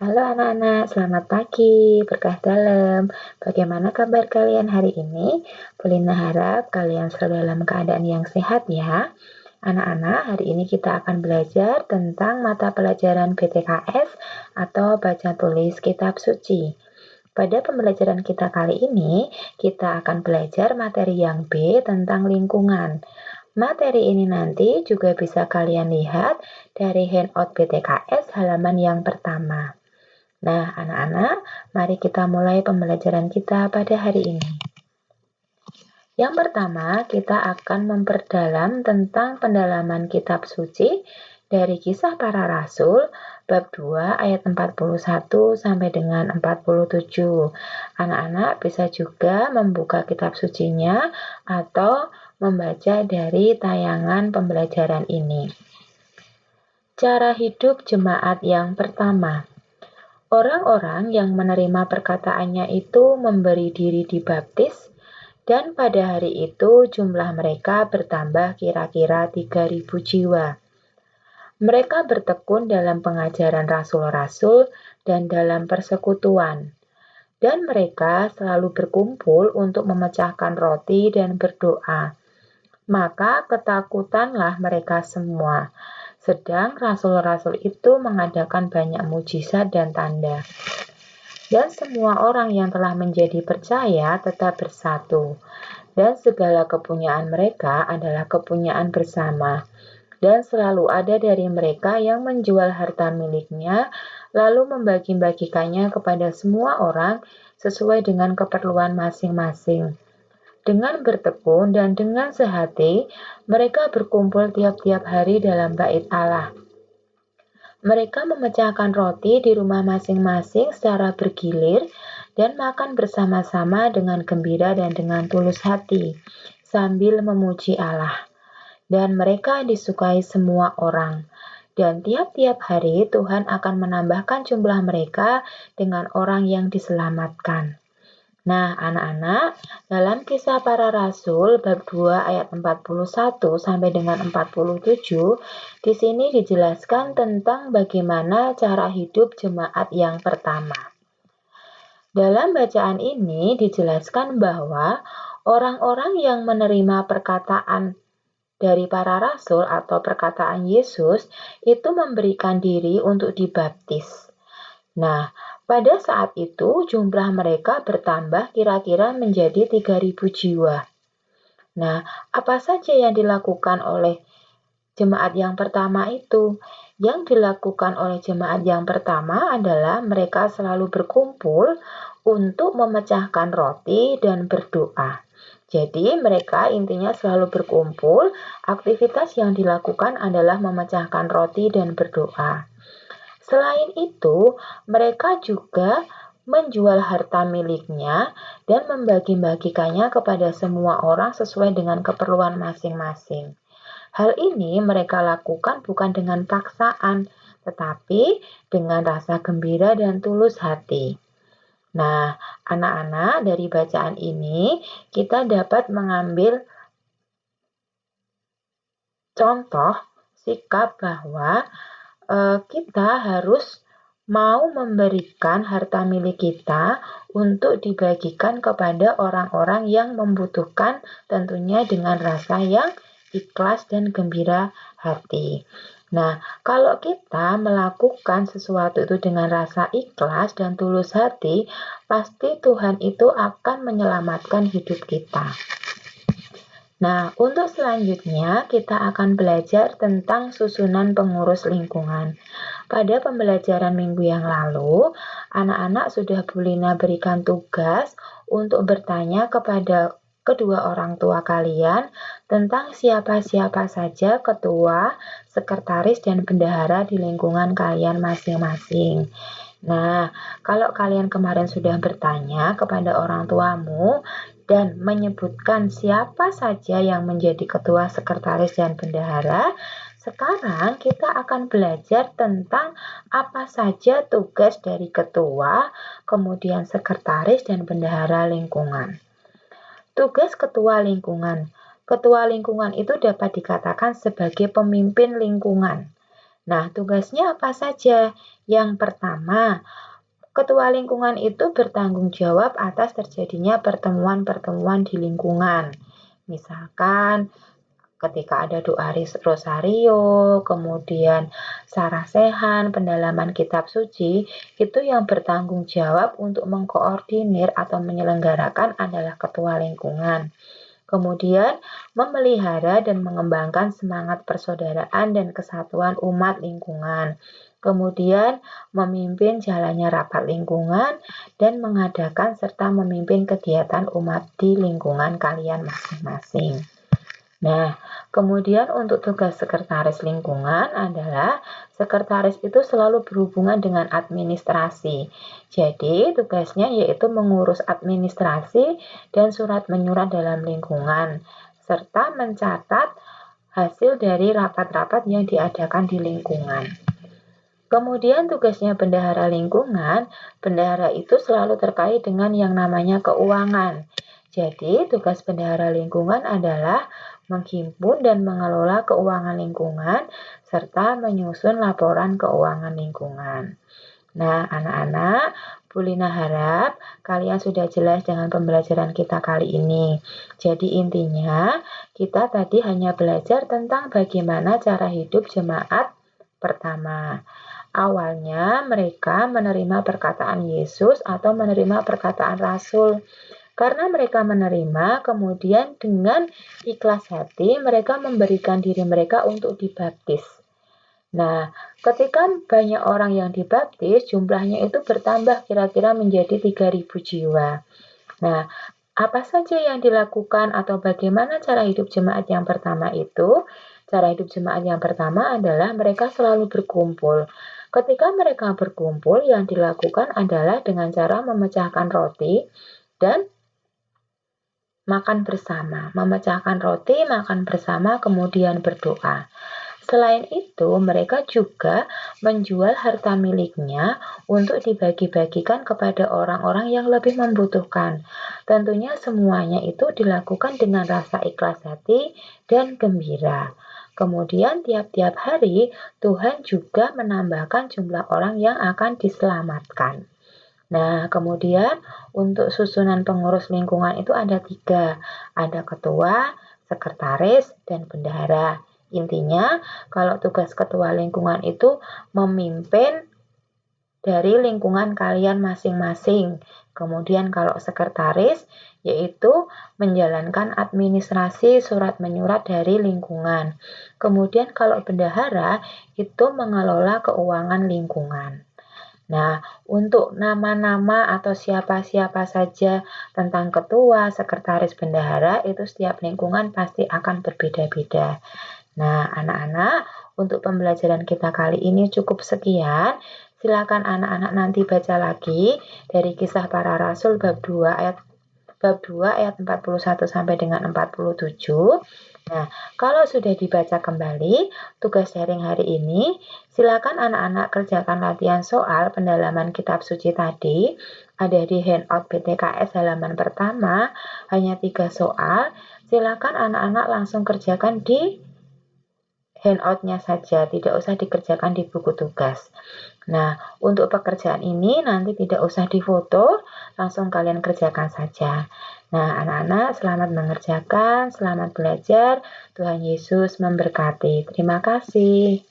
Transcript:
Halo anak-anak, selamat pagi, berkah dalam. Bagaimana kabar kalian hari ini? Polina harap kalian selalu dalam keadaan yang sehat ya. Anak-anak, hari ini kita akan belajar tentang mata pelajaran BTKS atau baca tulis kitab suci. Pada pembelajaran kita kali ini, kita akan belajar materi yang B tentang lingkungan. Materi ini nanti juga bisa kalian lihat dari handout BTKS halaman yang pertama. Nah, anak-anak, mari kita mulai pembelajaran kita pada hari ini. Yang pertama, kita akan memperdalam tentang pendalaman kitab suci dari Kisah Para Rasul bab 2 ayat 41 sampai dengan 47. Anak-anak bisa juga membuka kitab sucinya atau membaca dari tayangan pembelajaran ini. Cara hidup jemaat yang pertama. Orang-orang yang menerima perkataannya itu memberi diri dibaptis, dan pada hari itu jumlah mereka bertambah kira-kira 3.000 jiwa. Mereka bertekun dalam pengajaran rasul-rasul dan dalam persekutuan, dan mereka selalu berkumpul untuk memecahkan roti dan berdoa. Maka ketakutanlah mereka semua. Sedang rasul-rasul itu mengadakan banyak mujizat dan tanda. Dan semua orang yang telah menjadi percaya tetap bersatu. Dan segala kepunyaan mereka adalah kepunyaan bersama. Dan selalu ada dari mereka yang menjual harta miliknya, lalu membagi-bagikannya kepada semua orang sesuai dengan keperluan masing-masing. Dengan bertekun dan dengan sehati, mereka berkumpul tiap-tiap hari dalam bait Allah. Mereka memecahkan roti di rumah masing-masing secara bergilir dan makan bersama-sama dengan gembira dan dengan tulus hati, sambil memuji Allah. Dan mereka disukai semua orang. Dan tiap-tiap hari Tuhan akan menambahkan jumlah mereka dengan orang yang diselamatkan. Nah, anak-anak, dalam Kisah Para Rasul bab 2 ayat 41 sampai dengan 47, di sini dijelaskan tentang bagaimana cara hidup jemaat yang pertama. Dalam bacaan ini dijelaskan bahwa orang-orang yang menerima perkataan dari para rasul atau perkataan Yesus itu memberikan diri untuk dibaptis. Nah, pada saat itu jumlah mereka bertambah kira-kira menjadi 3.000 jiwa. Nah, apa saja yang dilakukan oleh jemaat yang pertama itu? Yang dilakukan oleh jemaat yang pertama adalah mereka selalu berkumpul untuk memecahkan roti dan berdoa. Jadi mereka intinya selalu berkumpul, aktivitas yang dilakukan adalah memecahkan roti dan berdoa. Selain itu, mereka juga menjual harta miliknya dan membagi-bagikannya kepada semua orang sesuai dengan keperluan masing-masing. Hal ini mereka lakukan bukan dengan paksaan, tetapi dengan rasa gembira dan tulus hati. Nah, anak-anak, dari bacaan ini kita dapat mengambil contoh sikap bahwa kita harus mau memberikan harta milik kita untuk dibagikan kepada orang-orang yang membutuhkan, tentunya dengan rasa yang ikhlas dan gembira hati. Nah, kalau kita melakukan sesuatu itu dengan rasa ikhlas dan tulus hati, pasti Tuhan itu akan menyelamatkan hidup kita. Nah, untuk selanjutnya kita akan belajar tentang susunan pengurus lingkungan. Pada pembelajaran minggu yang lalu, anak-anak sudah Bu Lina berikan tugas untuk bertanya kepada kedua orang tua kalian tentang siapa-siapa saja ketua, sekretaris, dan bendahara di lingkungan kalian masing-masing. Nah, kalau kalian kemarin sudah bertanya kepada orang tuamu dan menyebutkan siapa saja yang menjadi ketua, sekretaris, dan bendahara, sekarang kita akan belajar tentang apa saja tugas dari ketua, kemudian sekretaris, dan bendahara lingkungan. Tugas ketua lingkungan. Ketua lingkungan itu dapat dikatakan sebagai pemimpin lingkungan. Nah, tugasnya apa saja? Yang pertama, ketua lingkungan itu bertanggung jawab atas terjadinya pertemuan-pertemuan di lingkungan. Misalkan ketika ada doa rosario, kemudian sarasehan, pendalaman kitab suci, itu yang bertanggung jawab untuk mengkoordinir atau menyelenggarakan adalah ketua lingkungan. Kemudian, memelihara dan mengembangkan semangat persaudaraan dan kesatuan umat lingkungan. Kemudian, memimpin jalannya rapat lingkungan dan mengadakan serta memimpin kegiatan umat di lingkungan kalian masing-masing. Nah, kemudian untuk tugas sekretaris lingkungan adalah sekretaris itu selalu berhubungan dengan administrasi. Jadi, tugasnya yaitu mengurus administrasi dan surat menyurat dalam lingkungan, serta mencatat hasil dari rapat-rapat yang diadakan di lingkungan. Kemudian tugasnya bendahara lingkungan, bendahara itu selalu terkait dengan yang namanya keuangan. Jadi, tugas bendahara lingkungan adalah menghimpun dan mengelola keuangan lingkungan, serta menyusun laporan keuangan lingkungan. Nah, anak-anak, Bu Lina harap kalian sudah jelas dengan pembelajaran kita kali ini. Jadi intinya, kita tadi hanya belajar tentang bagaimana cara hidup jemaat pertama. Awalnya mereka menerima perkataan Yesus atau menerima perkataan Rasul. Karena mereka menerima, kemudian dengan ikhlas hati mereka memberikan diri mereka untuk dibaptis. Nah, ketika banyak orang yang dibaptis, jumlahnya itu bertambah kira-kira menjadi 3.000 jiwa. Nah, apa saja yang dilakukan atau bagaimana cara hidup jemaat yang pertama itu? Cara hidup jemaat yang pertama adalah mereka selalu berkumpul. Ketika mereka berkumpul, yang dilakukan adalah dengan cara memecahkan roti dan makan bersama, memecahkan roti, makan bersama, kemudian berdoa. Selain itu, mereka juga menjual harta miliknya untuk dibagi-bagikan kepada orang-orang yang lebih membutuhkan. Tentunya semuanya itu dilakukan dengan rasa ikhlas hati dan gembira. Kemudian tiap-tiap hari Tuhan juga menambahkan jumlah orang yang akan diselamatkan. Nah, kemudian untuk susunan pengurus lingkungan itu ada 3. Ada ketua, sekretaris, dan bendahara. Intinya, kalau tugas ketua lingkungan itu memimpin dari lingkungan kalian masing-masing. Kemudian kalau sekretaris, yaitu menjalankan administrasi surat menyurat dari lingkungan. Kemudian kalau bendahara, itu mengelola keuangan lingkungan. Nah, untuk nama-nama atau siapa-siapa saja tentang ketua, sekretaris, bendahara, itu setiap lingkungan pasti akan berbeda-beda. Nah, anak-anak, untuk pembelajaran kita kali ini cukup sekian. Silakan anak-anak nanti baca lagi dari Kisah Para Rasul bab 2 ayat 41 sampai dengan 47. Nah, kalau sudah dibaca kembali tugas sharing hari ini, silakan anak-anak kerjakan latihan soal pendalaman kitab suci tadi. Ada di handout BTKS halaman pertama, hanya 3 soal. Silakan anak-anak langsung kerjakan di handout-nya saja, tidak usah dikerjakan di buku tugas. Nah, untuk pekerjaan ini nanti tidak usah difoto, langsung kalian kerjakan saja. Nah, anak-anak selamat mengerjakan, selamat belajar. Tuhan Yesus memberkati. Terima kasih.